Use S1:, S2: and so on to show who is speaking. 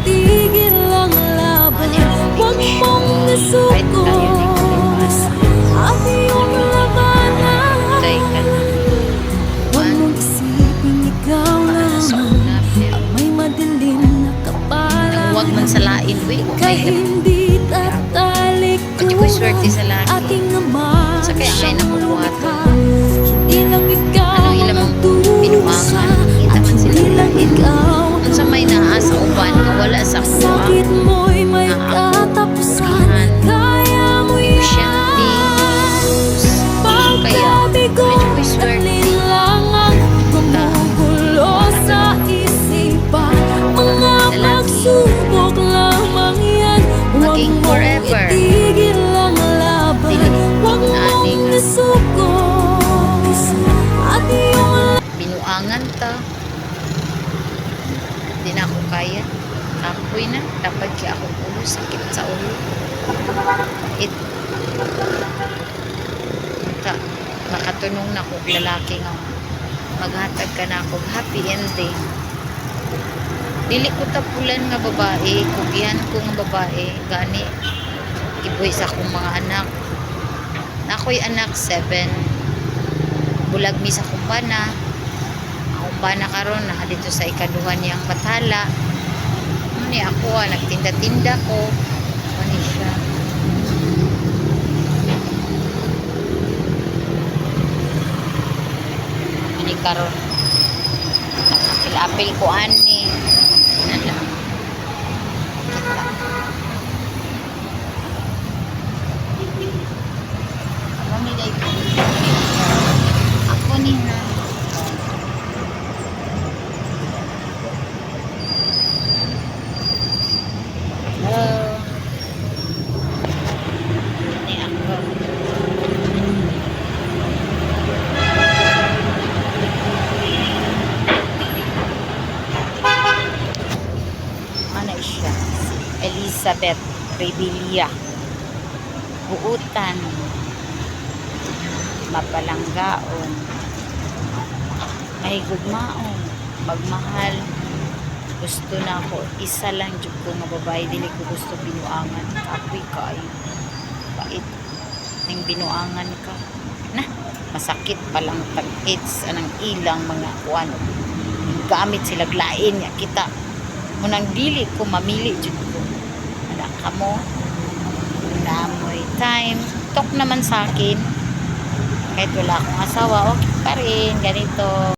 S1: itigil ang laban. Huwag mong isugod ang iyong labanan. Huwag mong isipin ikaw lamang ang may madilim na kapalan.
S2: Huwag man salain, we.
S1: Kahit hindi tatalik
S2: Pati ko'y swerte sa laki.
S1: aking ama.
S2: Sa kaya ngayon nakukuha
S1: Hindi lang ikaw
S2: Anong ilang
S1: ang dusa,
S2: binumangan? Kita
S1: at
S2: man sila
S1: hindi lang
S2: lahat.
S1: ikaw
S2: Kung sa may naasa uban ka, wala sa kuha.
S1: sakit mo'y may katapusan. Kaya mo
S2: Negosyante.
S1: yan.
S2: Kaya,
S1: Pagkabigo
S2: medyo ko'y
S1: at
S2: swerte.
S1: linlangang gumugulo sa isipan. Mga
S2: Lalaki.
S1: pagsubok lamang yan. Huwag
S2: Maging
S1: mong
S2: forever.
S1: itigil ang laban. Huwag mong
S2: Naaning.
S1: isugod at iyong
S2: Binuangan ta. Hindi na ako kaya. Ako'y na. Dapat kaya akong ulo. Sakit sa ulo. It. Makatunong na kong lalaki nga maghatag ka na akong happy ending. Dili ko tapulan nga babae. Kugihan ko nga babae. Gani. Gibuhi sa akong mga anak. Na ako'y anak 7. Bulag mi sa kumpana. Ang kumpana karon na dito sa ikaduhan niyang bathala. Ni ako nagtinda-tinda ko. Ano siya? Ani karon. Nakapil-apil ko ani. Nala. Kita. Ano ni day ko? Ako ni na. Hello. Ni ako. Ano siya? Elizabeth Rebilla. Buutan. Mapalanggaon. May gugmaon. Magmahal. Gusto na ako. Isa lang jud ko nga babae. Dili ko gusto binuangan. Kapoy kayo. Bait. Ning binuangan ka. Na. Masakit palang tag-AIDS. Anang ilang mga kuano. Gamit sila glain niya. Kita. Munang dili ko mamili jud ko. Anak ka mo. Namoy time. Talk naman sa akin. Kahit wala akong asawa, okay pa rin. Ganito.